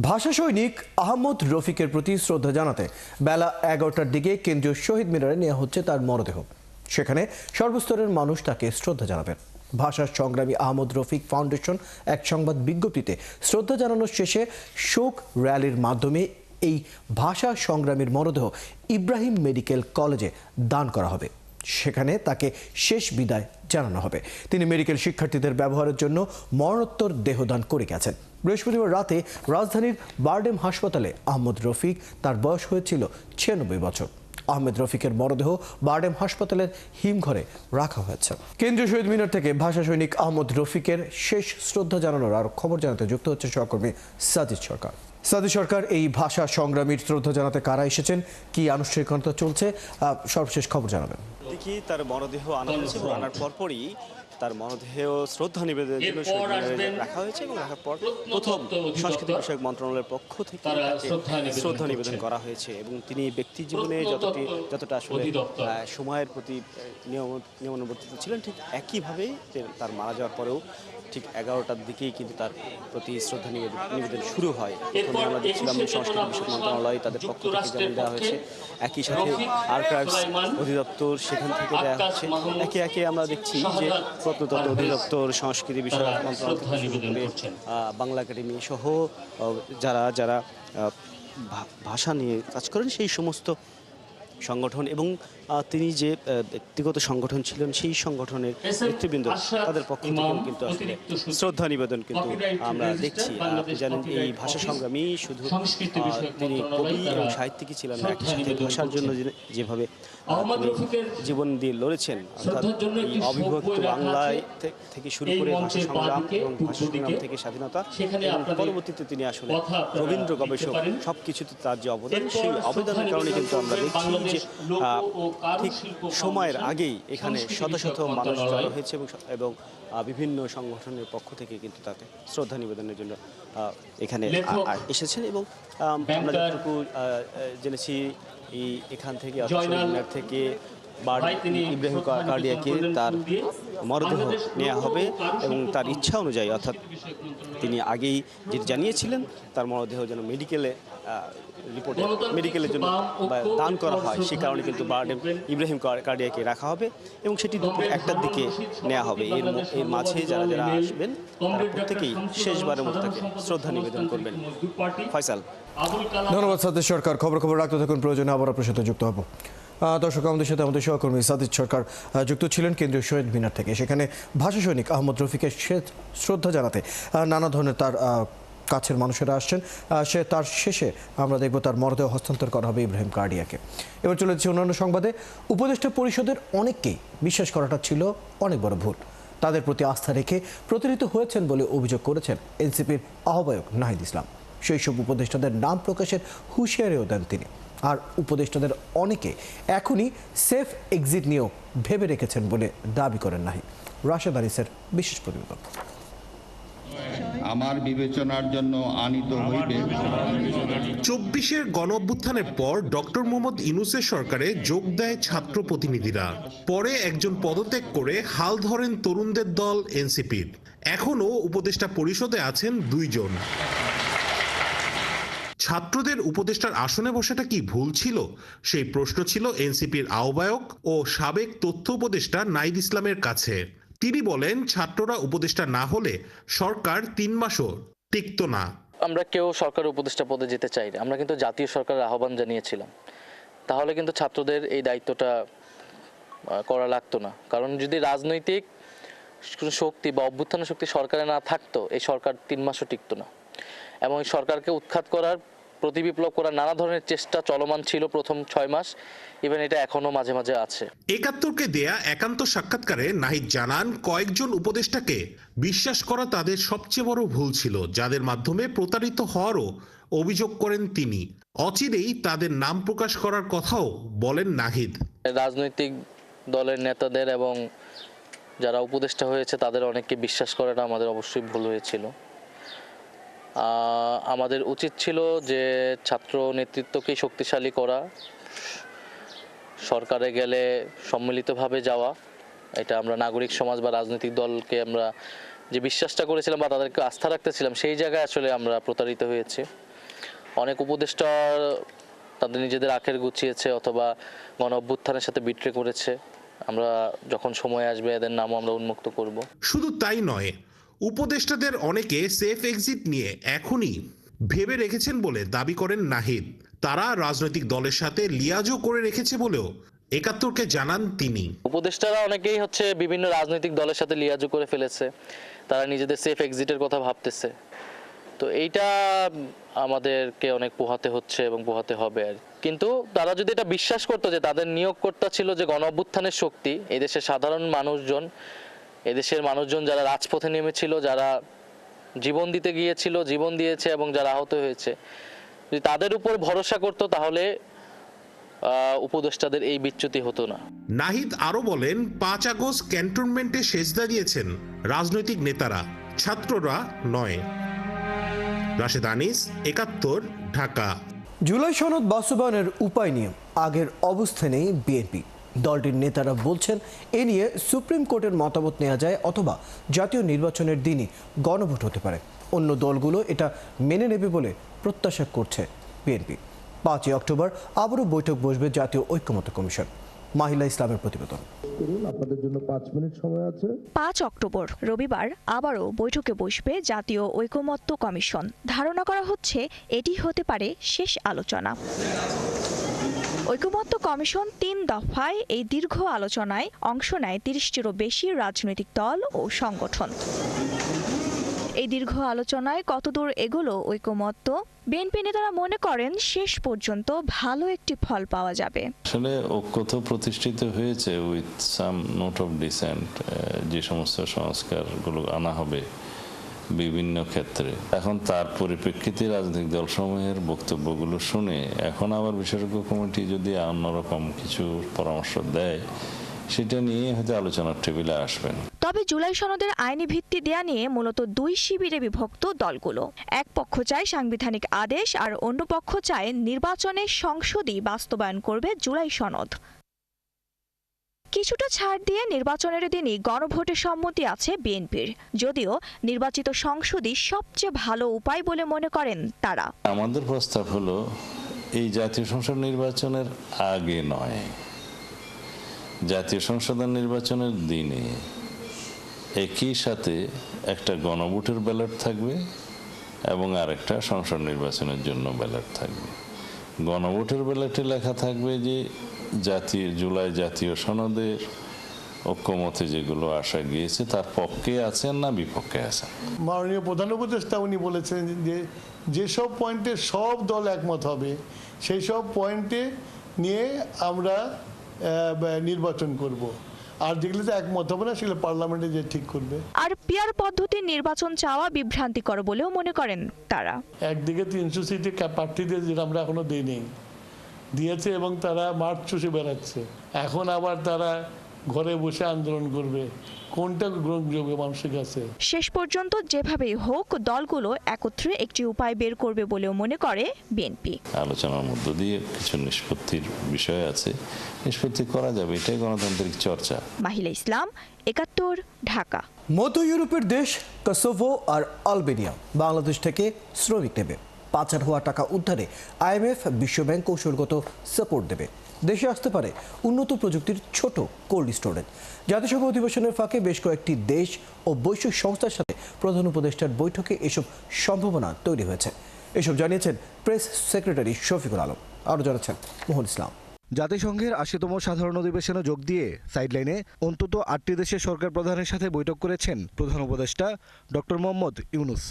ভাষা সৈনিক আহমদ রফিকের প্রতি শ্রদ্ধা জানাতে বেলা 11টার দিকে কেন্দ্রীয় শহীদ মিনারে নেওয়া হচ্ছে তার মরদেহ। সেখানে সর্বস্তরের মানুষ তাকে শ্রদ্ধা জানাবেন। ভাষা সংগ্রামী আহমদ রফিক ফাউন্ডেশন এক সংবাদ বিজ্ঞপ্তিতে শ্রদ্ধা জানানোর শেষে শোক র্যালির মাধ্যমে এই ভাষা সংগ্রামীর মরদেহ ইব্রাহিম মেডিকেল কলেজে দান করা হবে। সেখানে তাকে শেষ বিদায় জানানো হবে। তিনি মেডিকেল শিক্ষার্থীদের ব্যবহারের জন্য মরণোত্তর দেহদান করে গেছেন। বৃহস্পতিবার রাতে রাজধানীর বারডেম হাসপাতালে আহমদ রফিক, তার বয়স হয়েছিল 96 বছর। আহমেদ রফিকের মরদেহ বারডেম হাসপাতালের হিমঘরে রাখা হয়েছে। কেন্দ্রীয় শহীদ মিনার থেকে ভাষা সৈনিক আহমদ রফিকের শেষ শ্রদ্ধা জানানোর আর খবর জানাতে যুক্ত হচ্ছে সহকর্মী সাজিদ সরকার। সাজিদ সরকার, এই ভাষা সংগ্রামীর শ্রদ্ধা জানাতে কারা এসেছেন, কি আনুষ্ঠানিকতা চলছে, সর্বশেষ খবর জানাবেন। দেখি তার মরদেহ আনা হয়েছে এবং আনার পরপরই তার মরদেহ শ্রদ্ধা নিবেদনের জন্য রাখা হয়েছে এবং রাখার পর প্রথম সংস্কৃতি বিষয়ক মন্ত্রণালয়ের পক্ষ থেকে শ্রদ্ধা নিবেদন করা হয়েছে এবং তিনি ব্যক্তি জীবনে যতটা আসলে সময়ের প্রতি নিয়মানুবর্তিত ছিলেন, ঠিক একইভাবে তার মারা যাওয়ার পরেও ঠিক 11টার দিকেই কিন্তু তার প্রতি শ্রদ্ধা নিবেদন শুরু হয়। প্রথমে আমরা দেখছিলাম সংস্কৃতি বিষয়ক মন্ত্রণালয় তাদের পক্ষ থেকে যেমন দেওয়া হয়েছে, একই সাথে আর্কাইভস অধিদপ্তর সেখান থেকে দেওয়া হচ্ছে। একে একে আমরা দেখছি যে প্রত্নতত্ত্ব অধিদপ্তর, সংস্কৃতি বিষয়ক মন্ত্রণালয়, বাংলা একাডেমি সহ যারা যারা ভাষা নিয়ে কাজ করেন সেই সমস্ত সংগঠন এবং তিনি যে ব্যক্তিগত সংগঠন ছিলেন সেই সংগঠনের নেতৃবৃন্দ তাদের পক্ষ থেকে কিন্তু আসলে শ্রদ্ধা নিবেদন কিন্তু আমরা দেখছি। আপনি জানেন, এই ভাষা সংগ্রামী শুধু তিনি কবি এবং সাহিত্যিকই ছিলেন না, একই সাথে ভাষার জন্য যেভাবে জীবন দিয়ে লড়েছেন, অর্থাৎ অবিভক্ত বাংলায় থেকে শুরু করে ভাষা সংগ্রাম এবং ভাষা সংগ্রাম থেকে স্বাধীনতা এবং পরবর্তীতে তিনি আসলে রবীন্দ্র গবেষক, সবকিছুতে তার যে অবদান, সেই অবদানের কারণে কিন্তু আমরা দেখছি যে ঠিক সময়ের আগেই এখানে শত শত মানুষ জড়ো হয়েছে এবং বিভিন্ন সংগঠনের পক্ষ থেকে কিন্তু তাকে শ্রদ্ধা নিবেদনের জন্য এখানে এসেছেন এবং আমরা যতটুকু জেনেছি এখান থেকে থেকে ইব্রাহিম কার্ডিয়াকে তার মরদেহ নেওয়া হবে এবং তার ইচ্ছা অনুযায়ী, অর্থাৎ তিনি আগেই যেটি জানিয়েছিলেন তার মরদেহ যেন মেডিকেলের জন্য দান করা হয়, সেই কারণে কিন্তু বারডেম ইব্রাহিম কার্ডিয়াকে রাখা হবে এবং সেটি দুপুর 1টার দিকে নেওয়া হবে। এর মাঝে যারা যারা আসবেন তারা প্রত্যেকেই শেষবারের মতো তাকে শ্রদ্ধা নিবেদন করবেন। ফয়সাল। ধন্যবাদ সাজিদ সরকার। খবর রাখতে থাকুন, প্রয়োজনে আবার আপনার সাথে যুক্ত হব। দর্শক, আমাদের সাথে আমাদের সহকর্মী সাজিদ সরকার যুক্ত ছিলেন কেন্দ্রীয় শহীদ মিনার থেকে। সেখানে ভাষা সৈনিক আহমদ রফিকের শ্রদ্ধা জানাতে নানা ধরনের তার কাছের মানুষেরা আসছেন। তার শেষে আমরা দেখব তার মরদেহ হস্তান্তর করা হবে ইব্রাহিম কার্ডিয়াকে। এবার চলে যাচ্ছে অন্যান্য সংবাদে। উপদেষ্টা পরিষদের অনেককেই বিশ্বাস করাটা ছিল অনেক বড় ভুল। তাদের প্রতি আস্থা রেখে প্রতারিত হয়েছেন বলে অভিযোগ করেছেন এনসিপির আহ্বায়ক নাহিদ ইসলাম। সেই সব উপদেষ্টাদের নাম প্রকাশের হুঁশিয়ারিও দেন তিনি। আর উপদেষ্টাদের অনেকে এখনই সেফ এক্সিট নিয়েও ভেবে রেখেছেন বলে দাবি করেন নাহিদ। রাশেদ আরিসের বিশেষ প্রতিবেদন। আমার বিবেচনার জন্য আনীত হইবে। 24-এর গণঅভ্যুত্থানের পর ডক্টর মোহাম্মদ ইউনূসের সরকারে যোগ দেয় ছাত্র প্রতিনিধিরা। পরে একজন পদত্যাগ করে হাল ধরেন তরুণদের দল এনসিপির। এখনও উপদেষ্টা পরিষদে আছেন 2 জন। ছাত্রদের উপদেষ্টার আসনে বসাটা কি ভুল ছিল? সেই প্রশ্ন ছিল এনসিপির আহ্বায়ক ও সাবেক তথ্য উপদেষ্টা নাহিদ ইসলামের কাছে। তিনি বলেন, ছাত্ররা উপদেষ্টা না হলে সরকার 3 মাসও টিকতো না। আমরা কেউ সরকার উপদেষ্টা পদে যেতে চাই না। আমরা কিন্তু জাতীয় সরকারের আহ্বান জানিয়েছিলাম, তাহলে কিন্তু ছাত্রদের এই দায়িত্বটা করা লাগতো না। কারণ যদি রাজনৈতিক শক্তি বা অভ্যুত্থান শক্তি সরকারে না থাকতো, এই সরকার 3 মাসও টিকতো না। এবং এই সরকারকে উৎখাত করার, প্রতিবিপ্লব করার নানা ধরনের চেষ্টা চলমান ছিল প্রথম 6 মাস, ইভেন এটা এখনো মাঝে মাঝে আছে। 71কে দেয়া একান্ত সাক্ষাৎকারে নাহিদ জানান, কয়েকজন উপদেষ্টাকে বিশ্বাস করা তাদের সবচেয়ে বড় ভুল ছিল, যাদের মাধ্যমে প্রতারিত হওয়ারও অভিযোগ করেন তিনি। অচিরেই তাদের নাম প্রকাশ করার কথাও বলেন নাহিদ। রাজনৈতিক দলের নেতাদের এবং যারা উপদেষ্টা হয়েছে তাদের অনেককে বিশ্বাস করাটা আমাদের অবশ্যই ভুল হয়েছিল। আমাদের উচিত ছিল যে ছাত্র নেতৃত্বকে শক্তিশালী করা, সরকারে গেলে সম্মিলিতভাবে যাওয়া। এটা আমরা নাগরিক সমাজ বা রাজনৈতিক দলকে আমরা যে বিশ্বাসটা করেছিলাম বা তাদেরকে আস্থা রাখতেছিলাম, সেই জায়গায় আসলে আমরা প্রতারিত হয়েছি। অনেক উপদেষ্টা তাদের নিজেদের আখের গুছিয়েছে অথবা গণ অভ্যুত্থানের সাথে বিট্রে করেছে। আমরা যখন সময় আসবে এদের নামও আমরা উন্মুক্ত করব। শুধু তাই নয়, উপদেষ্টাদের অনেকে সেফ এক্সিট নিয়ে এখনই ভেবে রেখেছেন বলে দাবি করেন নাহিদ। তারা রাজনৈতিক দলের সাথে লিয়াজও করে রেখেছে বলেও একাত্তরকে জানান তিনি। উপদেষ্টারা অনেকেই বিভিন্ন রাজনৈতিক দলের সাথে লিয়াজু করে ফেলেছে, তারা নিজেদের সেফ এক্সিটের কথা ভাবতেছে। তো এইটা আমাদেরকে অনেক পোহাতে হচ্ছে এবং পোহাতে হবে আর। কিন্তু তারা যদি এটা বিশ্বাস করতো যে তাদের নিয়োগকর্তা ছিল যে গণ অভ্যুত্থানের শক্তি, এদেশের সাধারণ মানুষজন, এদেশের মানুষজন যারা রাজপথে নেমেছিল, যারা জীবন দিতে গিয়েছিল, জীবন দিয়েছে এবং যারা আহত হয়েছে, যদি তাদের উপর ভরসা করতো তাহলে উপদেষ্টাদের এই বিচ্যুতি হতো না। নাহিদ আরো বলেন, 5 আগস্ট ক্যান্টনমেন্টে সেজদা দিয়েছেন রাজনৈতিক নেতারা, ছাত্ররা নয়। রাশেদ আনিস, একাত্তর, ঢাকা। জুলাই সনদ বাস্তবায়নের উপায় নিয়ে আগের অবস্থানেই বিএনপি। দলটির নেতারা বলছেন এ নিয়ে সুপ্রিম কোর্টের মতামত নেওয়া যায় অথবা জাতীয় নির্বাচনের দিনই গণভোট হতে পারে। অন্য দলগুলো এটা মেনে নেবে বলে প্রত্যাশা করছে বিএনপি। 5 অক্টোবর আবারও বৈঠক বসবে জাতীয় ঐক্যমত্য কমিশন। মাহিলা ইসলামের প্রতিবেদন। আপনাদের জন্য 5 মিনিট সময় আছে। 5 অক্টোবর রবিবার আবারও বৈঠকে বসবে জাতীয় ঐকমত্য কমিশন। ধারণা করা হচ্ছে এটি হতে পারে শেষ আলোচনা। ঐকমত্য কমিশন 3 দফায় এই দীর্ঘ আলোচনায় অংশ নেয় 30টিরও বেশি রাজনৈতিক দল ও সংগঠন। এই দীর্ঘ আলোচনায় কতদূর এগোলো ঐকমত্য? বিএনপি নেতারা মনে করেন শেষ পর্যন্ত ভালো একটি ফল পাওয়া যাবে। আসলে ঐক্য তো প্রতিষ্ঠিত হয়েছে with some note of dissent, যে সমস্ত সংস্কারগুলো আনা হবে বিভিন্ন ক্ষেত্রে। এখন তার পরিপ্রেক্ষিতে রাজনৈতিক দলসমূহের বক্তব্যগুলো শুনে এখন আবার বিশেষজ্ঞ কমিটি যদি অন্যরকম কিছু পরামর্শ দেয়, সেটা নিয়ে হয়তো আলোচনার টেবিলে আসবেন। তবে জুলাই সনদের আইনি ভিত্তি দেয়া নিয়ে মূলত 2 শিবিরে বিভক্ত দলগুলো। এক পক্ষ চায় সাংবিধানিক আদেশ আর অন্য পক্ষ চায় নির্বাচনে সংসদই বাস্তবায়ন করবে জুলাই সনদ। কিছুটা ছাড় দিয়ে নির্বাচনের দিনই গণভোটের সম্মতি আছে বিএনপির, যদিও নির্বাচিত সংসদই সবচেয়ে ভালো উপায় বলে মনে করেন তারা। আমাদের প্রস্তাব হলো এই জাতীয় সংসদ নির্বাচনের আগে নয়, জাতীয় সংসদ নির্বাচনের দিনে একই সাথে একটা গণভোটের ব্যালট থাকবে এবং আরেকটা সংসদ নির্বাচনের জন্য ব্যালট থাকবে। গণভোটের ব্যালটে লেখা থাকবে যে জুলাই জাতীয় সনদের ঐক্যমতে যেগুলো আসা গিয়েছে তার পক্ষে আছেন না বিপক্ষে আছেন। মাননীয় প্রধান উপদেষ্টা উনি বলেছেন যে যেসব পয়েন্টে সব দল একমত হবে সেই সব পয়েন্টে নিয়ে আমরা নির্বাচন করব, আর যেগুলোতে একমত হবে না সেগুলো পার্লামেন্টে যে ঠিক করবে। আর পিয়ার পদ্ধতির নির্বাচন চাওয়া বিভ্রান্তিকর বলেও মনে করেন তারা। একদিকে 300 সিটে প্রার্থীদের যেটা আমরা এখনো দিয়েছে এবং তারা মাঠ চষে বেড়াচ্ছে। এখন আবার তারা ঘরে বসে আন্দোলন করবে, কোনটা গ্রহণযোগ্য মানুষের কাছে? শেষ পর্যন্ত যেভাবেই হোক দলগুলো একত্রে একটি উপায় বের করবে বলেও মনে করে বিএনপি। আলোচনার মধ্য দিয়ে কিছু নিষ্পত্তির বিষয় আছে, নিষ্পত্তি করা যাবে, এটাই গণতান্ত্রিক চর্চা। মাহিলা ইসলাম, একাত্তর, ঢাকা। মধ্য ইউরোপের দেশ কসোভো আর আলবেনিয়া বাংলাদেশ থেকে শ্রমিক নেবে। পাচার হওয়া টাকা উদ্ধারে IMF বিশ্বব্যাংক কৌশলগত সাপোর্ট দেবে। দেশে আসতে পারে উন্নত প্রযুক্তির ছোট কোল্ড স্টোরেজ। জাতিসংঘ অধিবেশনের ফাঁকে বেশ কয়েকটি দেশ ও বৈশ্বিক সংস্থার সাথে প্রধান উপদেষ্টার বৈঠকে এসব সম্ভাবনা তৈরি হয়েছে। এসব জানিয়েছেন প্রেস সেক্রেটারি শফিকুল আলম। আরও জানাচ্ছেন মোহন ইসলাম। জাতিসংঘের 80তম সাধারণ অধিবেশনে যোগ দিয়ে সাইডলাইনে অন্তত 8টি দেশের সরকার প্রধানের সাথে বৈঠক করেছেন প্রধান উপদেষ্টা ডক্টর মোহাম্মদ ইউনুস।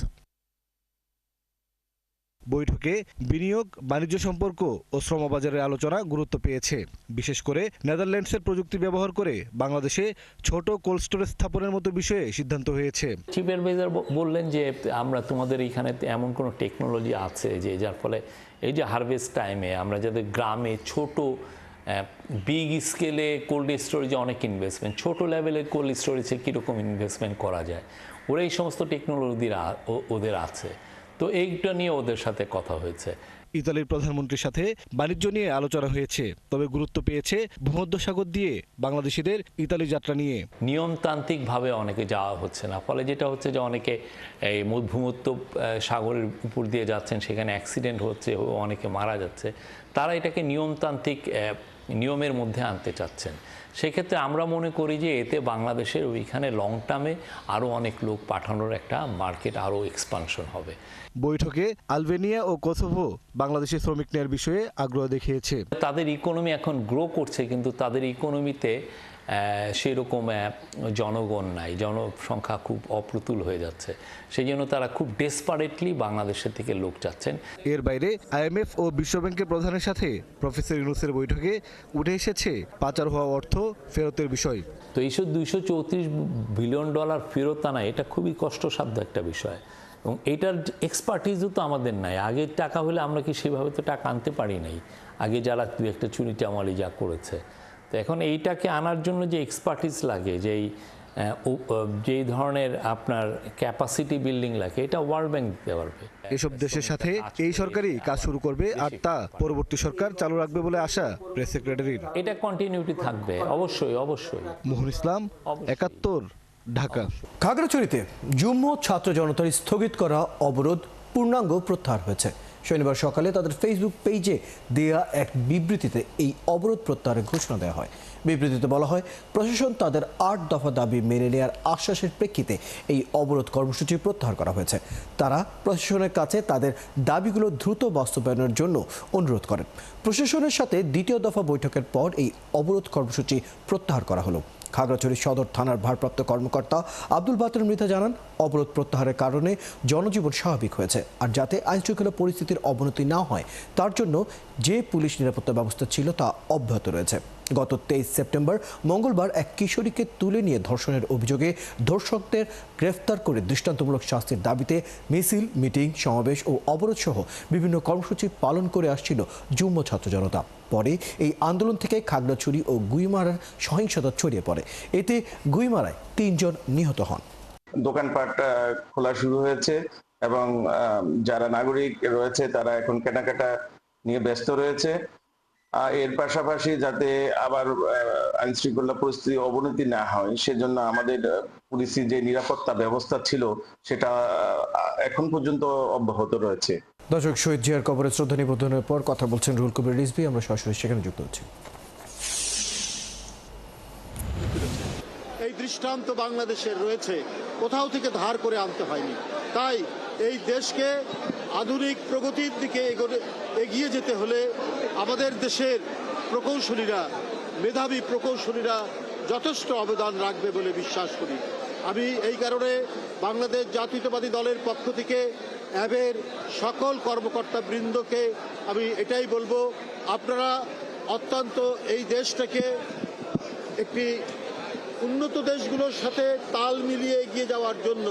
বৈঠকে বিনিয়োগ, বাণিজ্য সম্পর্ক ও শ্রমবাজারের আলোচনা গুরুত্ব পেয়েছে। বিশেষ করে নেদারল্যান্ডসের প্রযুক্তি ব্যবহার করে বাংলাদেশে ছোট কোল্ড স্টোরেজ স্থাপনের মতো বিষয়ে সিদ্ধান্ত হয়েছে। চিফ অ্যাডভাইজার বললেন যে আমরা তোমাদের এইখানে এমন কোনো টেকনোলজি আছে যে যার ফলে এই যে হারভেস্ট টাইমে আমরা যাদের গ্রামে ছোট বিগ স্কেলে কোল্ড স্টোরেজে অনেক ইনভেস্টমেন্ট, ছোট লেভেলের কোল্ড স্টোরেজে কীরকম ইনভেস্টমেন্ট করা যায়, ওরা এই সমস্ত টেকনোলজি ওদের আছে। তো এইটা নিয়ে ওদের সাথে কথা হয়েছে। ইতালির প্রধানমন্ত্রীর সাথে বাণিজ্য নিয়ে আলোচনা হয়েছে, তবে গুরুত্ব পেয়েছে ভূমধ্যসাগর দিয়ে বাংলাদেশিদের ইতালি যাত্রা নিয়ে। নিয়মতান্ত্রিকভাবে অনেকে যাওয়া হচ্ছে না, ফলে যেটা হচ্ছে যে অনেকে এই ভূমধ্য সাগরের উপর দিয়ে যাচ্ছেন, সেখানে অ্যাক্সিডেন্ট হচ্ছে, অনেকে মারা যাচ্ছে। তারা এটাকে নিয়মতান্ত্রিক নিয়মের মধ্যে আনতে চাচ্ছেন। সেক্ষেত্রে আমরা মনে করি যে এতে বাংলাদেশের ওইখানে লং টার্মে আরও অনেক লোক পাঠানোর একটা মার্কেট আরও এক্সপানশন হবে। বৈঠকে আলবেনিয়া ও কোসোভো বাংলাদেশি শ্রমিক নেয়ার বিষয়ে আগ্রহ দেখিয়েছে। তাদের ইকোনমি এখন গ্রো করছে, কিন্তু তাদের ইকোনমিতে সেরকম জনগণ নাই, জনসংখ্যা খুব অপ্রতুল হয়ে যাচ্ছে। সেই জন্য তারা খুব ডেসপারেটলি বাংলাদেশের থেকে লোক চাচ্ছেন। এর বাইরে IMF ও বিশ্বব্যাংকের প্রধানের সাথে প্রফেসর ইউনূসের বৈঠকে উঠে এসেছে পাচার হওয়া অর্থ ফেরতের বিষয়। তো এইসব $234 বিলিয়ন ফেরত আনা এটা খুবই কষ্টসাধ্য একটা বিষয়, এবং এটার এক্সপার্টিসও তো আমাদের নাই। আগের টাকা হলে আমরা কি সেভাবে তো টাকা আনতে পারি নাই, আগে যারা দু একটা চুরি চামালি যা করেছে। তো এখন এইটাকে আনার জন্য যে এক্সপার্টিস লাগে, যেই ধরনের আপনার ক্যাপাসিটি বিল্ডিং লাগে, এটা ওয়ার্ল্ড ব্যাংক দিতে পারবে। এসব দেশের সাথে এই সরকারই কাজ শুরু করবে, আর তা পরবর্তী সরকার চালু রাখবে বলে আশা প্রেস সেক্রেটারির। এটা কন্টিনিউটি থাকবে অবশ্যই অবশ্যই। মুহুল ইসলাম, ৭১, ঢাকা। খাগড়াছড়িতে যুগ্ম ছাত্র জনতার স্থগিত করা অবরোধ পূর্ণাঙ্গ প্রত্যাহার হয়েছে। শনিবার সকালে তাদের ফেসবুক পেজে দেয়া এক বিবৃতিতে এই অবরোধ প্রত্যাহারের ঘোষণা দেওয়া হয়। বিবৃতিতে বলা হয়, প্রশাসন তাদের ৮ দফা দাবি মেনে নেওয়ার আশ্বাসের প্রেক্ষিতে এই অবরোধ কর্মসূচি প্রত্যাহার করা হয়েছে। তারা প্রশাসনের কাছে তাদের দাবিগুলো দ্রুত বাস্তবায়নের জন্য অনুরোধ করেন। প্রশাসনের সাথে দ্বিতীয় দফা বৈঠকের পর এই অবরোধ কর্মসূচি প্রত্যাহার করা হলো। খাগড়াছড়ি সদর থানার ভারপ্রাপ্ত কর্মকর্তা আব্দুল বাতের মৃধা জানান, অবরোধ প্রত্যাহারের কারণে জনজীবন স্বাভাবিক হয়েছে, আর যাতে আইনশৃঙ্খলা পরিস্থিতির অবনতি না হয় তার জন্য যে পুলিশ নিরাপত্তা ব্যবস্থা ছিল তা অব্যাহত রয়েছে। গত 23 সেপ্টেম্বর মঙ্গলবার এক কিশোরীকে তুলে নিয়ে ধর্ষণের অভিযোগে ধর্ষকদের গ্রেফতার করে দৃষ্টান্তমূলক শাস্তির দাবিতে মিছিল, মিটিং, সমাবেশ ও অবরোধ সহ বিভিন্ন কর্মসূচি পালন করে আসছিল যুগ্ম ছাত্র জনতা। পরে এই আন্দোলন থেকে খাগড়াছড়ি ও গুইমারার সহিংসতা ছড়িয়ে পড়ে। এতে গুইমারায় 3 জন নিহত হন। দোকানপাট খোলা শুরু হয়েছে এবং যারা নাগরিক রয়েছে তারা এখন কেনাকাটা নিয়ে ব্যস্ত রয়েছে। এর পাশাপাশি যাতে আবার আইন শৃঙ্খলা পরিস্থিতি অবনতি না হয় সেজন্য আমাদের পুলিশের যে নিরাপত্তা ব্যবস্থা ছিল সেটা এখন পর্যন্ত অব্যাহত রয়েছে। দর্শক, শহীদ জিয়ার কবরে শ্রদ্ধা নিবেদনের পর কথা বলছেন রুহুল কবির রিজভী। আমরা সরাসরি সেখানে যুক্ত হচ্ছি। এই দৃষ্টান্ত বাংলাদেশের রয়েছে, কোথাও থেকে ধার করে আনতে হয়নি। তাই এই দেশকে আধুনিক প্রগতির দিকে এগিয়ে যেতে হলে আমাদের দেশের প্রকৌশলীরা, মেধাবী প্রকৌশলীরা যথেষ্ট অবদান রাখবে বলে বিশ্বাস করি। আমি এই কারণে বাংলাদেশ জাতীয়তাবাদী দলের পক্ষ থেকে অ্যাবের সকল কর্মকর্তা বৃন্দকে আমি এটাই বলবো, আপনারা অত্যন্ত এই দেশটাকে একটি উন্নত দেশগুলোর সাথে তাল মিলিয়ে এগিয়ে যাওয়ার জন্য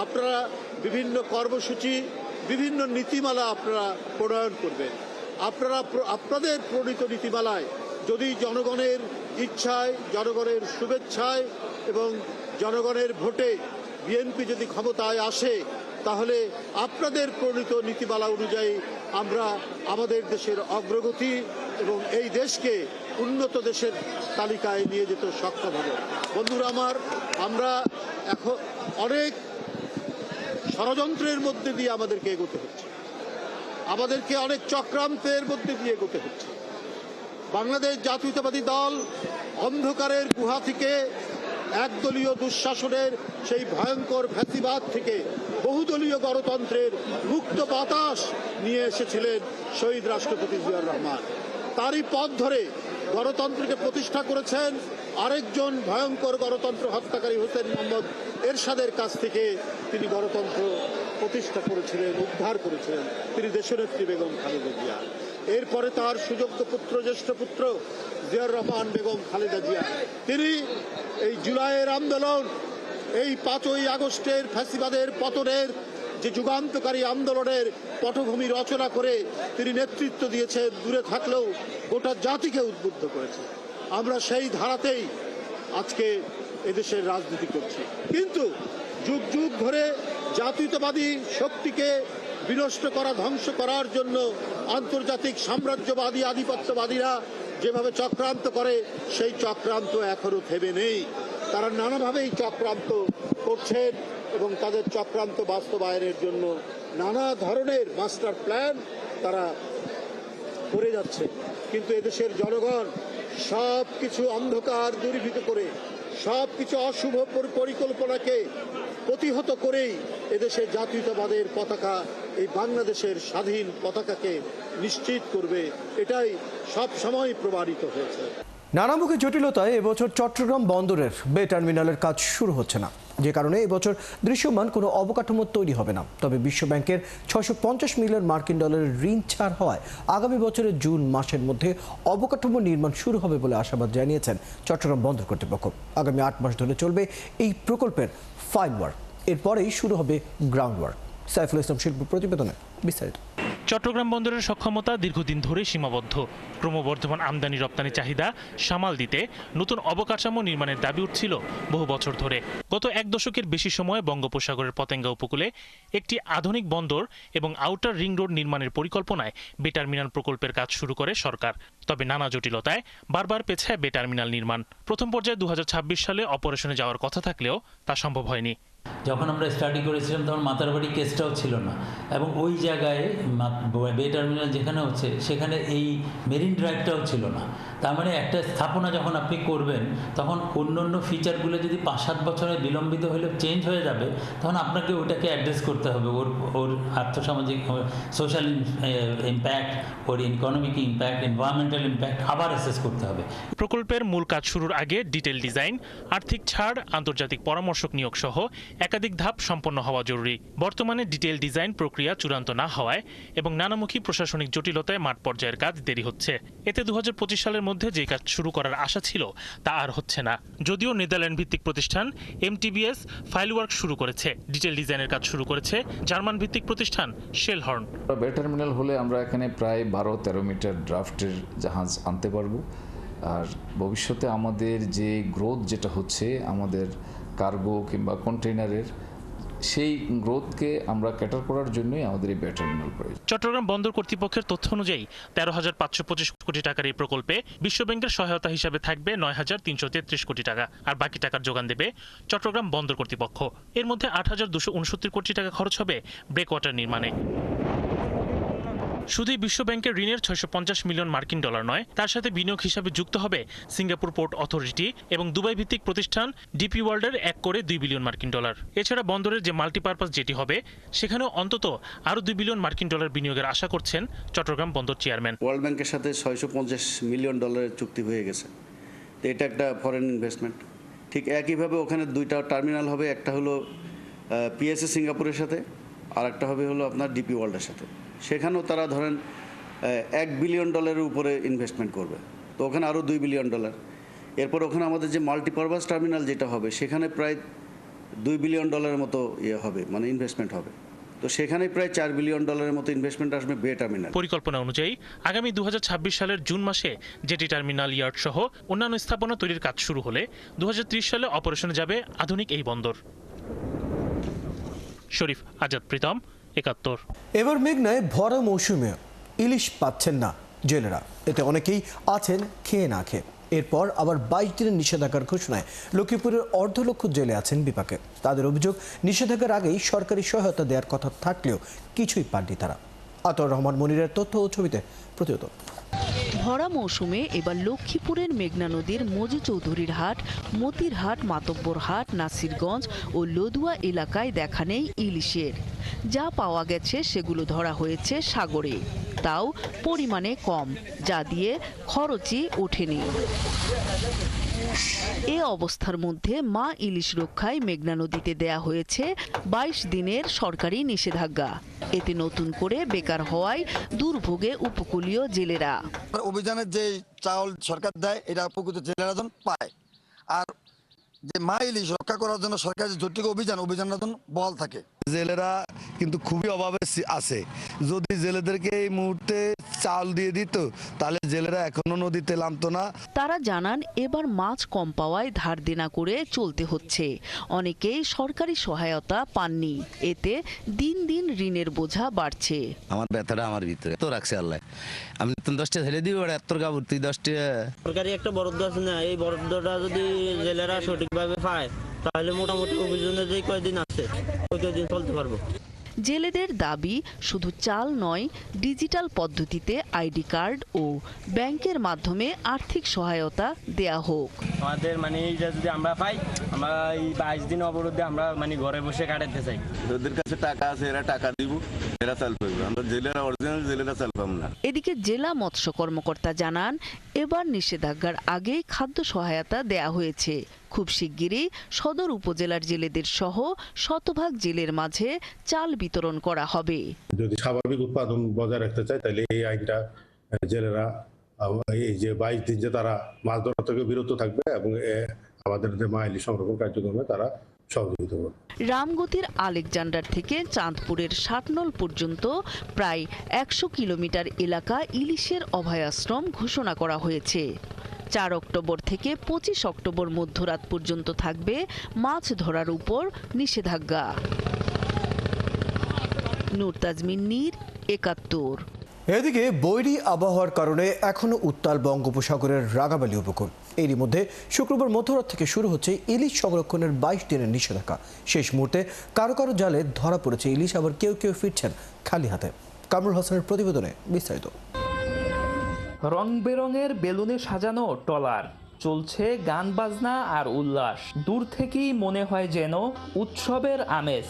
আপনারা বিভিন্ন কর্মসূচি, বিভিন্ন নীতিমালা আপনারা প্রণয়ন করবেন। আপনারা আপনাদের প্রণীত নীতিমালায় যদি জনগণের ইচ্ছায়, জনগণের শুভেচ্ছায় এবং জনগণের ভোটে বিএনপি যদি ক্ষমতায় আসে, তাহলে আপনাদের প্রণীত নীতিমালা অনুযায়ী আমরা আমাদের দেশের অগ্রগতি এবং এই দেশকে উন্নত দেশের তালিকায় নিয়ে যেতে সক্ষম হব। বন্ধুরা আমার, আমরা এখন অনেক ষড়যন্ত্রের মধ্যে দিয়ে আমাদেরকে এগোতে হচ্ছে, আমাদেরকে অনেক চক্রান্তের মধ্যে দিয়ে এগোতে হচ্ছে। বাংলাদেশ জাতীয়তাবাদী দল অন্ধকারের গুহা থেকে, একদলীয় দুঃশাসনের সেই ভয়ঙ্কর ফ্যাসিবাদ থেকে বহুদলীয় গণতন্ত্রের মুক্ত বাতাস নিয়ে এসেছিলেন শহীদ রাষ্ট্রপতি জিয়াউর রহমান। তারই পথ ধরে গণতন্ত্রকে প্রতিষ্ঠা করেছেন আরেকজন ভয়ঙ্কর গণতন্ত্র হত্যাকারী হোসেন মোহাম্মদ এরশাদের কাছ থেকে। তিনি গণতন্ত্র প্রতিষ্ঠা করেছিলেন, উদ্ধার করেছিলেন তিনি দেশনেত্রী বেগম খালেদা জিয়া। এরপরে তার সুযোগ্য পুত্র, জ্যেষ্ঠ পুত্র জিয়াউর রহমান বেগম খালেদা জিয়া, তিনি এই জুলাইয়ের আন্দোলন, এই 5ই আগস্টের ফ্যাসিবাদের পতনের যে যুগান্তকারী আন্দোলনের পটভূমি রচনা করে তিনি নেতৃত্ব দিয়েছেন, দূরে থাকলেও গোটা জাতিকে উদ্বুদ্ধ করেছে। আমরা সেই ধারাতেই আজকে এদেশের রাজনীতি করছি। কিন্তু যুগ যুগ ধরে জাতীয়তাবাদী শক্তিকে বিনষ্ট করা, ধ্বংস করার জন্য আন্তর্জাতিক সাম্রাজ্যবাদী আধিপত্যবাদীরা যেভাবে চক্রান্ত করে, সেই চক্রান্ত এখনো থেমে নেই। তারা নানাভাবেই চক্রান্ত করছেন এবং তাদের চক্রান্ত বাস্তবায়নের জন্য নানা ধরনের মাস্টার প্ল্যান তারা করে যাচ্ছে। কিন্তু এদেশের জনগণ সব কিছু অন্ধকার দূরীভূত করে, সব কিছু অশুভ পরিকল্পনাকে প্রতিহত করেই এদেশে জাতীয়তাবাদের পতাকা, এই বাংলাদেশের স্বাধীন পতাকাকে নিশ্চিত করবে, এটাই সব সময় প্রমাণিত হয়েছে। নানামুখী জটিলতায় এবছর চট্টগ্রাম বন্দরের বে টার্মিনালের কাজ শুরু হচ্ছে না, যে কারণে এবছর দৃশ্যমান কোনো অবকাঠামো তৈরি হবে না। তবে বিশ্বব্যাংকের 650 মিলিয়ন মার্কিন ডলারের ঋণ ছাড় হওয়ায় আগামী বছরের জুন মাসের মধ্যে অবকাঠামো নির্মাণ শুরু হবে বলে আশাবাদ জানিয়েছেন চট্টগ্রাম বন্দর কর্তৃপক্ষ। আগামী 8 মাস ধরে চলবে এই প্রকল্পের ফাইল ওয়ার্ক, এরপরেই শুরু হবে গ্রাউন্ড ওয়ার্ক। সাইফুল ইসলাম শিল্প প্রতিবেদনে বিস্তারিত। চট্টগ্রাম বন্দরের সক্ষমতা দীর্ঘদিন ধরে সীমাবদ্ধ। ক্রমবর্ধমান আমদানি রপ্তানি চাহিদা সামাল দিতে নতুন অবকাঠামো নির্মাণের দাবি উঠছিল বহু বছর ধরে। গত 1 দশকের বেশি সময় বঙ্গোপসাগরের পতেঙ্গা উপকূলে একটি আধুনিক বন্দর এবং আউটার রিং রোড নির্মাণের পরিকল্পনায় বে টার্মিনাল প্রকল্পের কাজ শুরু করে সরকার। তবে নানা জটিলতায় বারবার পেছায় বে টার্মিনাল নির্মাণ। প্রথম পর্যায়ে 2026 সালে অপারেশনে যাওয়ার কথা থাকলেও তা সম্ভব হয়নি। যখন আমরা স্টাডি করেছিলাম তখন মাতারবাড়ি কেসটাও ছিল না, এবং ওই জায়গায় বে টার্মিনাল যেখানে হচ্ছে সেখানে এই মেরিন ড্রাইভটাও ছিল না। তার মানে একটা স্থাপনা যখন আপনি করবেন তখন অন্য ফিচারগুলো যদি 5-7 বছরে বিলম্বিত হলে চেঞ্জ হয়ে যাবে, তখন আপনাকে ওটাকে অ্যাড্রেস করতে হবে, ওর আর্থসামাজিক সোশ্যাল ইম্প্যাক্ট, ওর ইকোনমিক ইম্প্যাক্ট, এনভায়রনমেন্টাল ইম্প্যাক্ট আবার অ্যাসেস করতে হবে। প্রকল্পের মূল কাজ শুরুর আগে ডিটেল ডিজাইন, আর্থিক ছাড়, আন্তর্জাতিক পরামর্শক নিয়োগ সহ একাধিক ধাপ সম্পন্ন হওয়া জরুরি। বর্তমানে ডিটেল ডিজাইন প্রক্রিয়া চূড়ান্ত না হওয়ায় এবং নানামুখী প্রশাসনিক জটিলতায় মাঠ পর্যায়ের কাজ দেরি হচ্ছে। এতে 2025 সালের মধ্যে যে কাজ শুরু করার আশা ছিল তা আর হচ্ছে না। যদিও নেদারল্যান্ড ভিত্তিক প্রতিষ্ঠান MTBS ফাইল ওয়ার্ক শুরু করেছে, ডিটেল ডিজাইনের কাজ শুরু করেছে জার্মান ভিত্তিক প্রতিষ্ঠান শেলহর্ন। বে টার্মিনাল হলে আমরা এখানে প্রায় 12-13 মিটার ড্রাফটের জাহাজ আনতে পারবো। আর ভবিষ্যতে আমাদের যে গ্রোথ যেটা হচ্ছে আমাদের কার্গো কিংবা কন্টেইনারের, সেই গ্রোথকে আমরা ক্যাটার করার জন্যই আমাদের এই বে টার্মিনাল প্রয়োজন। চট্টগ্রাম বন্দর কর্তৃপক্ষের তথ্য অনুযায়ী 13,525 কোটি টাকার এই প্রকল্পে বিশ্বব্যাংকের সহায়তা হিসাবে থাকবে 9,333 কোটি টাকা, আর বাকি টাকার যোগান দেবে চট্টগ্রাম বন্দর কর্তৃপক্ষ। এর মধ্যে 8,269 কোটি টাকা খরচ হবে ব্রেকওয়াটার নির্মাণে। শুধুই বিশ্বব্যাংকের ঋণের 650 মিলিয়ন মার্কিন ডলার নয়, তার সাথে বিনিয়োগ হিসাবে যুক্ত হবে সিঙ্গাপুর পোর্ট অথরিটি এবং দুবাই ভিত্তিক প্রতিষ্ঠান ডিপি ওয়ার্ল্ডের 1 করে 2 বিলিয়ন মার্কিন ডলার। এছাড়া বন্দরের যে মাল্টিপারপাস জেটি হবে সেখানেও অন্তত আরও 2 বিলিয়ন মার্কিন ডলার বিনিয়োগের আশা করছেন চট্টগ্রাম বন্দর চেয়ারম্যান। ওয়ার্ল্ড ব্যাংকের সাথে 650 মিলিয়ন ডলারের চুক্তি হয়ে গেছে, তো এটা একটা ফরেন ইনভেস্টমেন্ট। ঠিক একইভাবে ওখানে 2টা টার্মিনাল হবে, একটা হলো PSA সিঙ্গাপুরের সাথে, আর একটা হবে হলো আপনার ডিপি ওয়ার্ল্ডের সাথে। সেখানেও তারা ধরেন 1 বিলিয়ন ডলারের উপরে ইনভেস্টমেন্ট করবে, তো ওখানে আরও 2 বিলিয়ন ডলার। এরপর ওখানে আমাদের যে মাল্টিপারপাস টার্মিনাল যেটা হবে সেখানে প্রায় 2 বিলিয়ন ডলারের মতো হবে, মানে ইনভেস্টমেন্ট হবে। তো সেখানে প্রায় 4 বিলিয়ন ডলারের মতো ইনভেস্টমেন্ট আসবে বে টার্মিনাল। পরিকল্পনা অনুযায়ী আগামী 2026 সালের জুন মাসে জেটি টার্মিনাল ইয়ার্ড সহ অন্যান্য স্থাপনা তৈরির কাজ শুরু হলে 2030 সালে অপারেশনে যাবে আধুনিক এই বন্দর। শরীফ আজাদ প্রীতম, 71। এবার মেঘনায় ভরা মৌসুমে ইলিশ পাচ্ছেন না জেলেরা, এতে অনেকেই আছেন খেয়ে না খেয়ে। এরপর আবার 22 দিনের নিষেধাজ্ঞার ঘোষণায় লক্ষ্মীপুরের 1.5 লক্ষ জেলে আছেন বিপাকে। তাদের অভিযোগ, নিষেধাজ্ঞার আগেই সরকারি সহায়তা দেওয়ার কথা থাকলেও কিছুই পাননি তারা। আতর রহমান মনিরের তথ্য ও ছবিতে প্রতিবেদন। ভরা মৌসুমে এবার লক্ষ্মীপুরের মেঘনা নদীর মজু চৌধুরীর হাট, মতির হাট, মাতব্বর হাট, নাসিরগঞ্জ ও লদুয়া এলাকায় দেখা নেই ইলিশের। যা পাওয়া গেছে সেগুলো ধরা হয়েছে সাগরে, তাও পরিমাণে কম, যা দিয়ে খরচই ওঠেনি। এ অবস্থার মধ্যে মা ইলিশ রক্ষায় মেঘনা নদীতে দেয়া হয়েছে 22 দিনের সরকারি নিষেধাজ্ঞা। এতে নতুন করে বেকার হওয়ায় দুর্ভোগে উপকূলীয় জেলেরা। অভিযানের যে চাউল সরকার দেয় এটা প্রকৃত জেলেরা পায়, আর যে মা ইলিশ রক্ষা করার জন্য সরকারের যে জটিল অভিযানের জন্য বল থাকে। জেলেরা কিন্তু খুবই অভাবে আছে। যদি জেলেদেরকে এই মুহূর্তে চাউল দিয়ে দিত তাহলে জেলেরা এখনো নদীতে নামতো না। তারা জানান এবার মাছ কম পাওয়ায় ধার দেনা করে চলতে হচ্ছে। অনেকেই সরকারি সহায়তা পাননি, এতে দিন দিন ঋণের বোঝা বাড়ছে। আমার ব্যথাটা আমার ভিতরে তো রাখছে আল্লাহ। আমি 10টা ছেড়ে দিব এত কাপড় তুই 10টা। সরকারি একটা বরাদ্দ আছে না, এই বরাদ্দটা যদি জেলেরা সঠিকভাবে পায় তাহলে মোটামুটি অভিযোগে যে কয়দিন আছে ওই কয়দিন চলতে পারবো। জেলেদের দাবি শুধু চাল নয়, ডিজিটাল পদ্ধতিতে আইডি কার্ড ও ব্যাংকের মাধ্যমে আর্থিক সহায়তা দেয়া হোক। আমাদের এইটা যদি আমরা পাই, আমরা এই 22 দিন অবরোধে আমরা ঘরে বসে কাটাতে চাই। ওদের কাছে টাকা আছে, এরা টাকা দিব, এরা চাল পাইবে। আমরা জেলেরা অরিজিনাল জেলেরা চাল পাবো না। এদিকে জেলা মৎস্য কর্মকর্তা জানান এবার নিষেধাজ্ঞার আগেই খাদ্য সহায়তা দেয়া হয়েছে। খুব শিগগিরই সদর উপজেলার জেলেদের সহ শতভাগ জেলের মাঝে চাল বিতরণ করা হবে। যদি স্বাভাবিক উৎপাদন বজায় রাখতে চায় তাহলে এই আইনটা জেলেরা এই যে 22 দিন যে তারা মাছ ধরা থেকে বিরত থাকবে এবং আমাদের যে মাইলি সংরক্ষণ কার্যক্রমে তারা সহযোগিতা করবে। রামগতির আলেকজান্ডার থেকে চাঁদপুরের ষাটনল পর্যন্ত প্রায় 100 কিলোমিটার এলাকা ইলিশের অভয়াশ্রম ঘোষণা করা হয়েছে। 4 অক্টোবর থেকে 25 অক্টোবর মধ্যরাত পর্যন্ত থাকবে মাছ ধরার উপর নিষেধাজ্ঞা। নূর তাজমিন নীর, 71। এদিকে বৈরী আবহাওয়ার কারণে এখনো উত্তাল বঙ্গোপসাগরের রাঙামালী উপকূল। এরই মধ্যে শুক্রবার মধ্যরাত থেকে শুরু হচ্ছে ইলিশ সংরক্ষণের 22 দিনের নিষেধাজ্ঞা। শেষ মুহূর্তে কারো কারো জালে ধরা পড়েছে ইলিশ, আবার কেউ কেউ ফিরছেন খালি হাতে। কামরুল হাসানের প্রতিবেদনে বিস্তারিত। রং বেরঙের বেলুনে সাজানো ট্রলার, চলছে গান বাজনা আর উল্লাস। দূর থেকেই মনে হয় যেন উৎসবের আমেজ।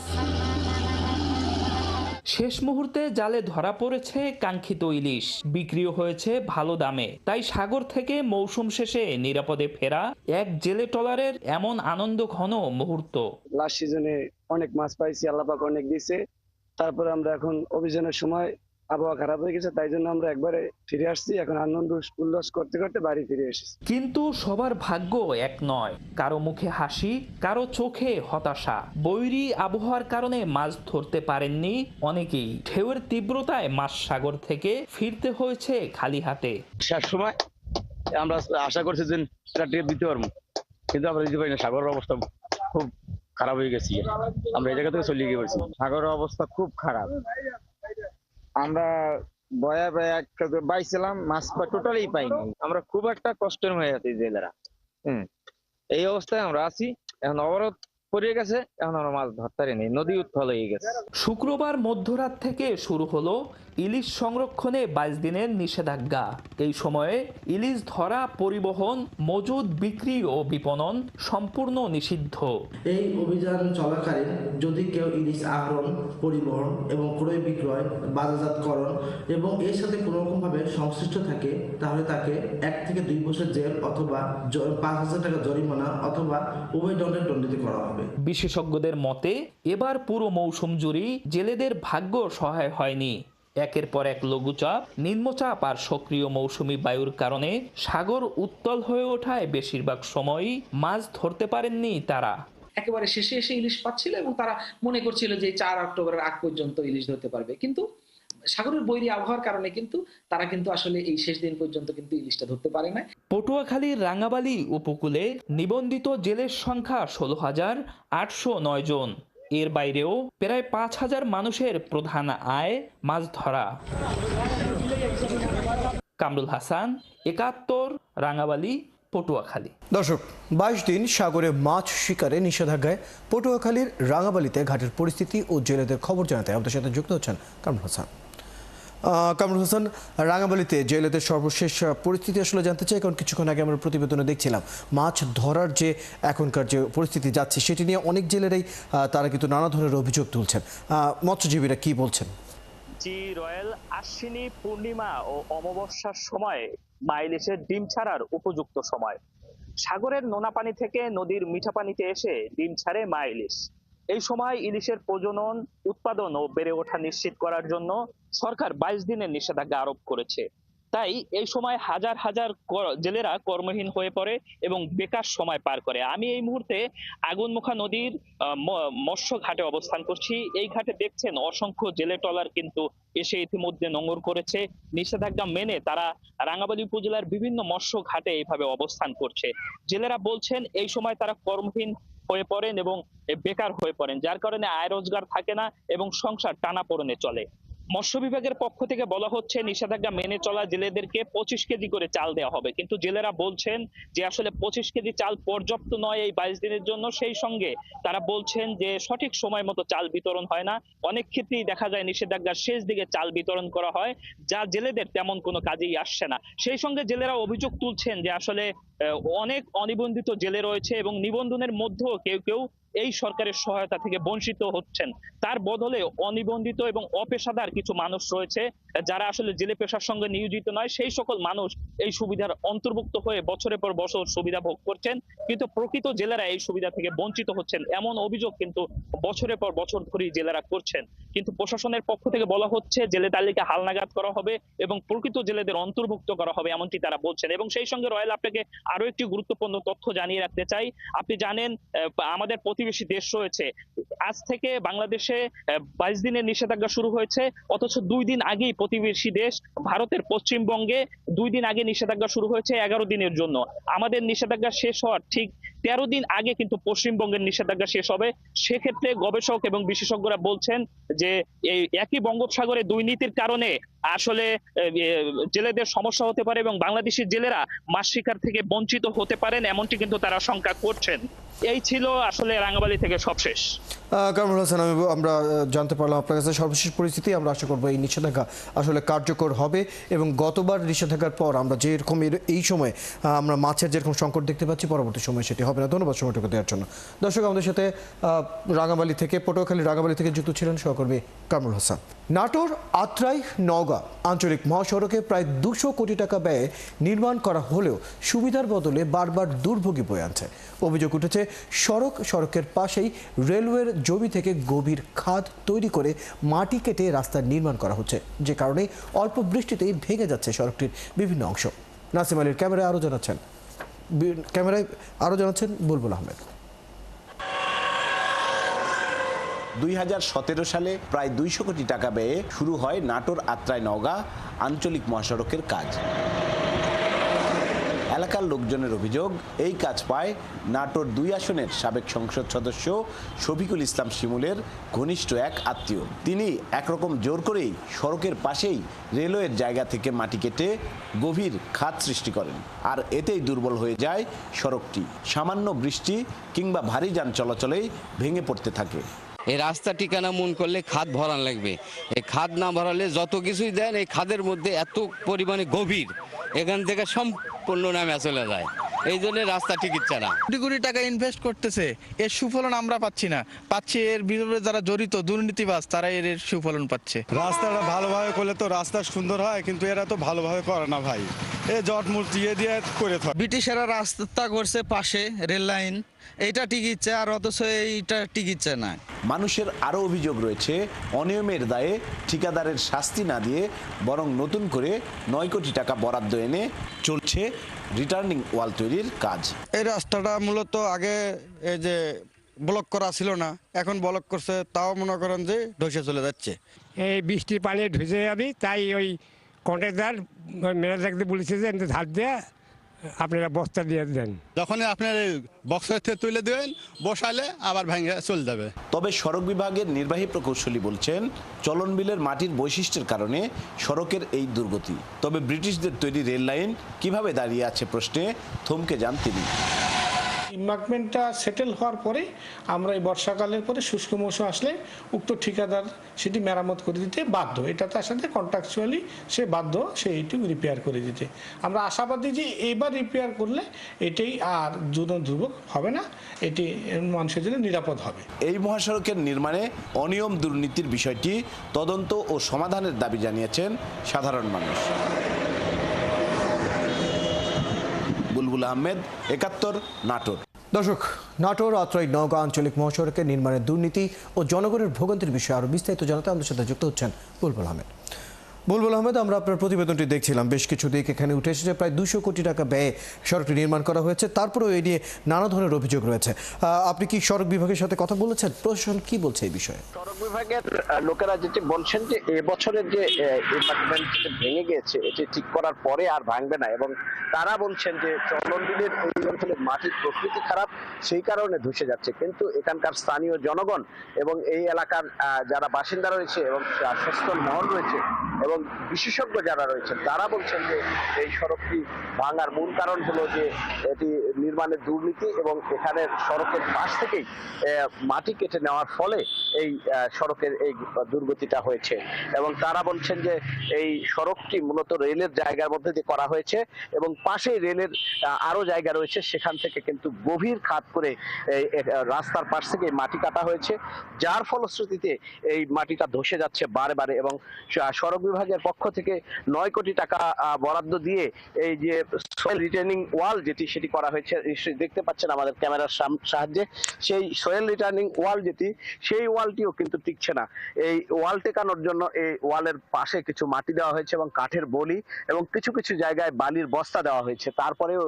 শেষ মুহূর্তে জালে ধরা পড়েছে কাঙ্ক্ষিত ইলিশ, বিক্রিও হয়েছে ভালো দামে। তাই সাগর থেকে মৌসুম শেষে নিরাপদে ফেরা এক জেলে ট্রলারের এমন আনন্দ ঘন মুহূর্ত। লাস্ট সিজনে অনেক মাছ পাইছি, আল্লাহ পাক অনেক দিয়েছে। তারপরে আমরা এখন অভিযানের সময় আবহাওয়া খারাপ হয়ে গেছে, তাই জন্য আমরা একবারে ফিরে আসছি। এখন আনন্দ উল্লাস করতে করতে বাড়ি ফিরে এসেছি। কিন্তু সবার ভাগ্য এক নয়, কারো মুখে হাসি, কারো চোখে হতাশা। বৈরী আবহাওয়ার কারণে মাছ ধরতে পারেননি অনেকেই। ঢেউয়ের তীব্রতায় মাছ সাগর থেকে ফিরতে হয়েছে খালি হাতে। শেষ সময় আমরা আশা করছি যে একটা ট্রিপ দিতে পারবো, কিন্তু আমরা দিতে পারি না। সাগরের অবস্থা খুব খারাপ হয়ে গেছে, আমরা এই জায়গা থেকে চলে গিয়ে পড়ছি। সাগরের অবস্থা খুব খারাপ। আমরা বয়া বাইছিলাম, মাছ টোটালি পাইনি। আমরা খুব একটা কষ্টের হয়ে আছি জেলেরা। এই অবস্থায় আমরা আছি। এখন অবরোধ পড়ে গেছে, এখন আমরা মাছ ধরতে পারিনি, নদী উত্তাল হয়ে গেছে। শুক্রবার মধ্যরাত থেকে শুরু হলো ইলিশ সংরক্ষণে 22 দিনের নিষেধাজ্ঞা। এই সময়ে ইলিশ ধরা, পরিবহন, মজুদ, বিক্রি ও বিপণন সম্পূর্ণ নিষিদ্ধ। এই অভিযান চলাকালীন যদি কেউ ইলিশ আহরণ, পরিবহন এবং ক্রয় বিক্রয়, বাজারজাতকরণ এবং এর সাথে কোনো রকমভাবে সংশ্লিষ্ট থাকে তাহলে তাকে 1 থেকে 2 বছর জেল অথবা 5,000 টাকা জরিমানা অথবা উভয় দণ্ডে দণ্ডিত করা হবে। বিশেষজ্ঞদের মতে এবার পুরো মৌসুম জুড়েই জেলেদের ভাগ্য সহায় হয়নি। একের পর এক লঘুচাপ, নিম্নচাপ আর সক্রিয় মৌসুমী বায়ুর কারণে সাগর উত্তাল হয়ে ওঠায় বেশিরভাগ সময়ই মাছ ধরতে পারেননি তারা। একেবারে শেষে এসে ইলিশ পাচ্ছিল এবং তারা মনে করছিল যে 4 অক্টোবরের আগ পর্যন্ত ইলিশ ধরতে পারবে, কিন্তু সাগরের বৈরী আবহাওয়ার কারণে কিন্তু তারা কিন্তু আসলে এই শেষ দিন পর্যন্ত কিন্তু ইলিশটা ধরতে পারে না। পটুয়াখালীর রাঙ্গাবালী উপকূলে নিবন্ধিত জেলের সংখ্যা 16,809 জন। এর বাইরেও প্রায় 5,000 মানুষের প্রধান আয় মাছ ধরা। কামরুল হাসান, 71, রাঙ্গাবালী, পটুয়াখালী। দর্শক, 22 দিন সাগরে মাছ শিকারে নিষেধাজ্ঞায় পটুয়াখালীর রাঙ্গাবালীতে ঘাটের পরিস্থিতি ও জেলেদের খবর জানাতে আমাদের সাথে যুক্ত হচ্ছেন কামরুল হাসান। কামরুল হাসান, রাঙ্গাবালীতে জেলেদের সর্বশেষ পরিস্থিতি আসলে জানতে চাই, কারণ কিছুক্ষণ আগে আমরা প্রতিবেদনে দেখছিলাম মাছ ধরার যে এখনকার যে পরিস্থিতি যাচ্ছে সেটি নিয়ে অনেক জেলেরাই তারা কিন্তু নানা ধরনের অভিযোগ তুলছেন। মৎস্যজীবীরা কি বলছেন? জি রয়েল, আশ্বিনী পূর্ণিমা ও অমাবস্যার সময় মা ইলিশের ডিম ছাড়ার উপযুক্ত সময়। সাগরের নোনা পানি থেকে নদীর মিঠা পানিতে এসে ডিম ছাড়ে মা ইলিশ। এই সময় ইলিশের প্রজনন, উৎপাদন ও বেড়ে ওঠা নিশ্চিত করার জন্য সরকার 22 দিনের নিষেধাজ্ঞা আরোপ করেছে। তাই এই সময় হাজার হাজার জেলেরা কর্মহীন হয়ে পড়ে এবং বেকার সময় পার করে। আমি এই মুহূর্তে আগুনমুখা নদীর মৎস্য ঘাটে অবস্থান করছি। এই ঘাটে দেখছেন অসংখ্য জেলে ট্রলার কিন্তু এসে ইতিমধ্যে নোঙর করেছে। নিষেধাজ্ঞা মেনে তারা রাঙ্গামাটি উপজেলার বিভিন্ন মৎস্য ঘাটে এইভাবে অবস্থান করছে। জেলেরা বলছেন এই সময় তারা কর্মহীন হয়ে পড়েন এবং বেকার হয়ে পড়েন, যার কারণে আয় রোজগার থাকে না এবং সংসার টানাপোড়েনে চলে। মৎস্য বিভাগের পক্ষ থেকে বলা হচ্ছে নিষেধাজ্ঞা মেনে চলা জেলেদেরকে 25 কেজি করে চাল দেওয়া হবে, কিন্তু জেলেরা বলছেন যে আসলে 25 কেজি চাল পর্যাপ্ত নয় এই 22 দিনের জন্য। সেই সঙ্গে তারা বলছেন যে সঠিক সময় মতো চাল বিতরণ হয় না। অনেক ক্ষেত্রেই দেখা যায় নিষেধাজ্ঞার শেষ দিকে চাল বিতরণ করা হয়, যা জেলেদের তেমন কোনো কাজেই আসছে না। সেই সঙ্গে জেলেরা অভিযোগ তুলছেন যে আসলে অনেক অনিবন্ধিত জেলে রয়েছে এবং নিবন্ধনের মধ্যেও কেউ কেউ এই সরকারের সহায়তা থেকে বঞ্চিত হচ্ছেন। তার বদলে অনিবন্ধিত এবং অপেশাদার কিছু মানুষ রয়েছে যারা আসলে জেলে পেশার সঙ্গে নিয়োজিত নয়, সেই সকল মানুষ এই সুবিধার অন্তর্ভুক্ত হয়ে বছরের পর বছর সুবিধা ভোগ করছেন, কিন্তু প্রকৃত জেলেরা এই সুবিধা থেকে বঞ্চিত হচ্ছেন। এমন অভিযোগ কিন্তু বছরের পর বছর ধরেই জেলেরা করছেন। কিন্তু প্রশাসনের পক্ষ থেকে বলা হচ্ছে জেলে তালিকা হালনাগাদ করা হবে এবং প্রকৃত জেলেদের অন্তর্ভুক্ত করা হবে, এমনটি তারা বলছেন। এবং সেই সঙ্গে রয়েল আপনাকে আরো একটি গুরুত্বপূর্ণ তথ্য জানিয়ে রাখতে চাই। আপনি জানেন আমাদের প্রতিবেশী দেশ রয়েছে, আজ থেকে বাংলাদেশে 22 দিনের নিষেধাজ্ঞা শুরু হয়েছে, অথচ 2 দিন আগেই প্রতিবেশী দেশ ভারতের পশ্চিমবঙ্গে 2 দিন আগে নিষেধাজ্ঞা শুরু হয়েছে 11 দিনের জন্য। আমাদের নিষেধাজ্ঞা শেষ হওয়ার ঠিক 13 দিন আগে কিন্তু পশ্চিমবঙ্গের নিষেধাজ্ঞা শেষ হবে। সেক্ষেত্রে গবেষক এবং বিশেষজ্ঞরা বলছেন যে এই একই বঙ্গোপসাগরে দুর্নীতির কারণে আসলে জেলেদের সমস্যা হতে পারে এবং বাংলাদেশি জেলেরা মাছ শিকার থেকে বঞ্চিত হতে পারেন, এমনটি কিন্তু তারা আশঙ্কা করছেন। এই ছিল আসলে রাঙ্গামাটি থেকে সবশেষ। কামরুল হাসান, আমরা জানতে পারলাম আপনার কাছে সর্বশেষ পরিস্থিতি। আমরা আশা করবো এই নিষেধাজ্ঞা আসলে কার্যকর হবে এবং গতবার নিষেধাজ্ঞার পর আমরা যেরকম এই সময় আমরা মাছের যেরকম সংকট দেখতে পাচ্ছি, পরবর্তী সময় সেটি হবে না। ধন্যবাদ সময়টুকু দেওয়ার জন্য। দর্শক, আমাদের সাথে রাঙ্গামাটি থেকে পটুয়াখালী রাঙ্গামাটি থেকে যুক্ত ছিলেন সহকর্মী কামরুল হাসান। নাটোর আত্রাই নওগাঁ আঞ্চলিক মহাসড়কে প্রায় 200 কোটি টাকা ব্যয়ে নির্মাণ করা হলেও সুবিধার বদলে বারবার দুর্ভোগী বয়ে আনছে। অভিযোগ উঠেছে সড়কের পাশেই রেলওয়ের জমি থেকে গভীর খাদ তৈরি করে মাটি কেটে রাস্তা নির্মাণ করা হচ্ছে, যে কারণে অল্প বৃষ্টিতেই ভেঙে যাচ্ছে সড়কটির বিভিন্ন অংশ। নাসিম আলীর ক্যামেরায় আরও জানাচ্ছেন বুলবুল আহমেদ। 2017 সালে প্রায় 200 কোটি টাকা ব্যয়ে শুরু হয় নাটোর আত্রাই নওগাঁ আঞ্চলিক মহাসড়কের কাজ। এলাকার লোকজনের অভিযোগ, এই কাজ পায় নাটোর 2 আসনের সাবেক সংসদ সদস্য শফিকুল ইসলাম শিমুলের ঘনিষ্ঠ এক আত্মীয়। তিনি একরকম জোর করেই সড়কের পাশেই রেলওয়ের জায়গা থেকে মাটি কেটে গভীর খাদ সৃষ্টি করেন, আর এতেই দুর্বল হয়ে যায় সড়কটি। সামান্য বৃষ্টি কিংবা ভারী যান চলাচলেই ভেঙে পড়তে থাকে। এই রাস্তা ঠিকানা মন করলে খাদ ভরান লাগবে, এই খাদ না ভরালে যত কিছুই দেন এই খাদের মধ্যে এত পরিমাণে গভীর, এখান থেকে সম্পূর্ণ নামে চলে যায়। এই জন্য রাস্তা ঠিক ইচ্ছে না। কোটি কোটি টাকা ইনভেস্ট করতেছে, এর সুফলন আমরা পাচ্ছি না। এর বিরুদ্ধে যারা জড়িত দুর্নীতিবাজ, তারা এর সুফলন পাচ্ছে। রাস্তাটা ভালোভাবে করলে তো রাস্তা সুন্দর হয়, কিন্তু এরা তো ভালোভাবে করে না ভাই, এই জটমুট দিয়ে করে থাকে। ব্রিটিশেরা রাস্তা করছে পাশে রেল লাইন, এইটা ঠিক ইচ্ছে, আর অথচ এইটা ঠিক ইচ্ছে না। মানুষের আরও অভিযোগ রয়েছে, অনিয়মের দায়ে ঠিকাদারের শাস্তি না দিয়ে বরং নতুন করে 9 কোটি টাকা বরাদ্দ এনে চলছে রিটার্নিং ওয়াল তৈরির কাজ। এই রাস্তাটা মূলত আগে এই যে ব্লক করা ছিল না, এখন ব্লক করছে, তাও মনে করেন যে ধসে চলে যাচ্ছে। এই বৃষ্টির পানি ধুয়ে যাবি, তাই ওই কন্ট্রাক্টর ম্যানেজারকে বলেছে যে ধার দিয়ে আপনারা বস্তা দিয়ে দেন। যখন আপনার বক্সের থেকে তুলে দেবেন, বসালে আবার ভেঙে চলে যাবে। তবে সড়ক বিভাগের নির্বাহী প্রকৌশলী বলছেন, চলন বিলের মাটির বৈশিষ্ট্যের কারণে সড়কের এই দুর্গতি। তবে ব্রিটিশদের তৈরি রেল লাইন কিভাবে দাঁড়িয়ে আছে প্রশ্নে থমকে যান তিনি। ইম্বার্কমেন্টটা সেটেল হওয়ার পরে আমরা এই বর্ষাকালের পরে শুষ্ক মৌসুম আসলে উক্ত ঠিকাদার সেটি মেরামত করে দিতে বাধ্য। এটা তার সাথে কন্ট্রাকচুয়ালি সে বাধ্য সেইটুকু রিপেয়ার করে দিতে। আমরা আশাবাদী যে এইবার রিপেয়ার করলে এটাই আর দুর্ভোগ হবে না, এটি মানুষের জন্য নিরাপদ হবে। এই মহাসড়কের নির্মাণে অনিয়ম দুর্নীতির বিষয়টি তদন্ত ও সমাধানের দাবি জানিয়েছেন সাধারণ মানুষ। বুলবুল আহমেদ, 71, নাটোর। দর্শক, নাটোর আত্রাই নওগাঁ আঞ্চলিক মহাসড়কের নির্মাণের দুর্নীতি ও জনগণের ভোগান্তির বিষয়ে আরও বিস্তারিত জানাতে আমাদের সাথে যুক্ত হচ্ছেন বুলবুল আহমেদ। বুলবুল আহমেদ, আমরা আপনার প্রতিবেদনটি দেখছিলাম, বেশ কিছু দিক এখানে উঠে এসেছে। প্রায় 200 কোটি টাকা ব্যয়ে সড়কটি নির্মাণ করা হয়েছে, তারপরেও এই নিয়ে নানা ধরনের অভিযোগ রয়েছে। আপনি কি সড়ক বিভাগের সাথে কথা বলেছেন? প্রশাসন কি বলছে এই বিষয়ে? সড়ক বিভাগের লোকেরা যেটি বলছেন যে এবছরের যে এপার্টমেন্ট ভেঙে গিয়েছে এটি ঠিক করার পরে আর ভাঙবে না, এবং তারা বলছেন যে চলনবিলের এই অঞ্চলের মাটির প্রকৃতি খারাপ, সেই কারণে ধসে যাচ্ছে। কিন্তু এখানকার স্থানীয় জনগণ এবং এই এলাকার যারা বাসিন্দা রয়েছে এবং সচেতন মহল রয়েছে এবং বিশেষজ্ঞ যারা রয়েছেন তারা বলছেন যে এই সড়কটি ভাঙার মূল কারণ হলো যে এটি নির্মাণের দুর্নীতি এবং এখানে সড়কের পাশ থেকেই মাটি কেটে নেওয়ার ফলে এই সড়কের এই দুর্গতিটা হয়েছে। এবং তারা বলছেন যে এই সড়কটি মূলত রেলের জায়গার মধ্যে দিয়ে করা হয়েছে এবং পাশেই রেলের আরো জায়গা রয়েছে, সেখান থেকে কিন্তু গভীর খাদ করে রাস্তার পাশ থেকে মাটি কাটা হয়েছে, যার ফলশ্রুতিতে এই মাটিটা ধসে যাচ্ছে বারে বারে। এবং সড়ক বিভাগের পক্ষ থেকে 9 কোটি টাকা বরাদ্দ দিয়ে এই যে সয়েল রিটার্নিং ওয়াল যেটি সেটি করা হয়েছে, দেখতে পাচ্ছেন আমাদের ক্যামেরার সাহায্যে, সেই সয়েল রিটার্নিং ওয়াল যেটি সেই ওয়ালটিও কিন্তু টিকছে না। এই ওয়াল টেকানোর জন্য এই ওয়ালের পাশে কিছু মাটি দেওয়া হয়েছে এবং কাঠের বলি এবং কিছু কিছু জায়গায় বালির বস্তা দেওয়া হয়েছে, তারপরেও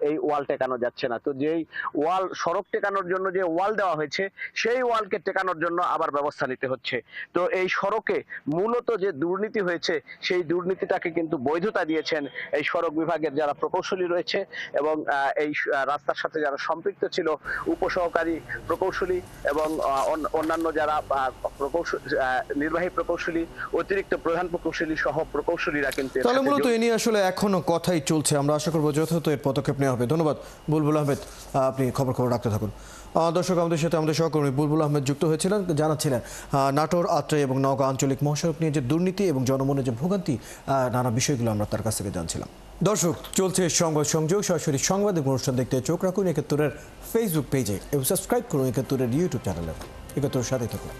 এই ওয়াল টেকানো যাচ্ছে না। তো যেই ওয়াল সড়ক টেকানোর জন্য যে ওয়াল দেওয়া হয়েছে সেই ওয়ালকে টেকানোর জন্য আবার ব্যবস্থা নিতে হচ্ছে। তো এই সড়কে মূলত যে দুর্নীতি হয়েছে সেই দুর্নীতিটাকে কিন্তু বৈধতা দিয়েছেন এই সড়ক বিভাগের যারা প্রকৌশলী রয়েছে এবং এই রাস্তার সাথে যারা সম্পৃক্ত ছিল, উপসহকারী প্রকৌশলী এবং অন্যান্য যারা নির্বাহী প্রকৌশলী, অতিরিক্ত প্রধান প্রকৌশলী সহ প্রকৌশলীরা কিন্তু। তাহলে মূলত এ নিয়ে আসলে এখনো কথাই চলছে, আমরা আশা করবো যথাযথ এর পদক্ষেপ নেওয়া হবে। ধন্যবাদ বুলবুল আহমেদ, আপনি খবর রাখতে থাকুন। দর্শক, আমাদের সাথে আমাদের সহকর্মী বুলবুল আহমেদ যুক্ত হয়েছিলেন, জানাচ্ছিলেন নাটোর, আত্রাই এবং নওগাঁ আঞ্চলিক মহাসড়ক নিয়ে যে দুর্নীতি এবং জনমনের যে ভোগান্তি, নানা বিষয়গুলো আমরা তার কাছ থেকে জানছিলাম। দর্শক, চলছে সংবাদ সংযোগ, সরাসরি সাংবাদিক অনুষ্ঠান দেখতে চোখ রাখুন একাত্তরের ফেসবুক পেজে এবং সাবস্ক্রাইব করুন একাত্তরের ইউটিউব চ্যানেলে। একাত্তরের সাথে থাকুন।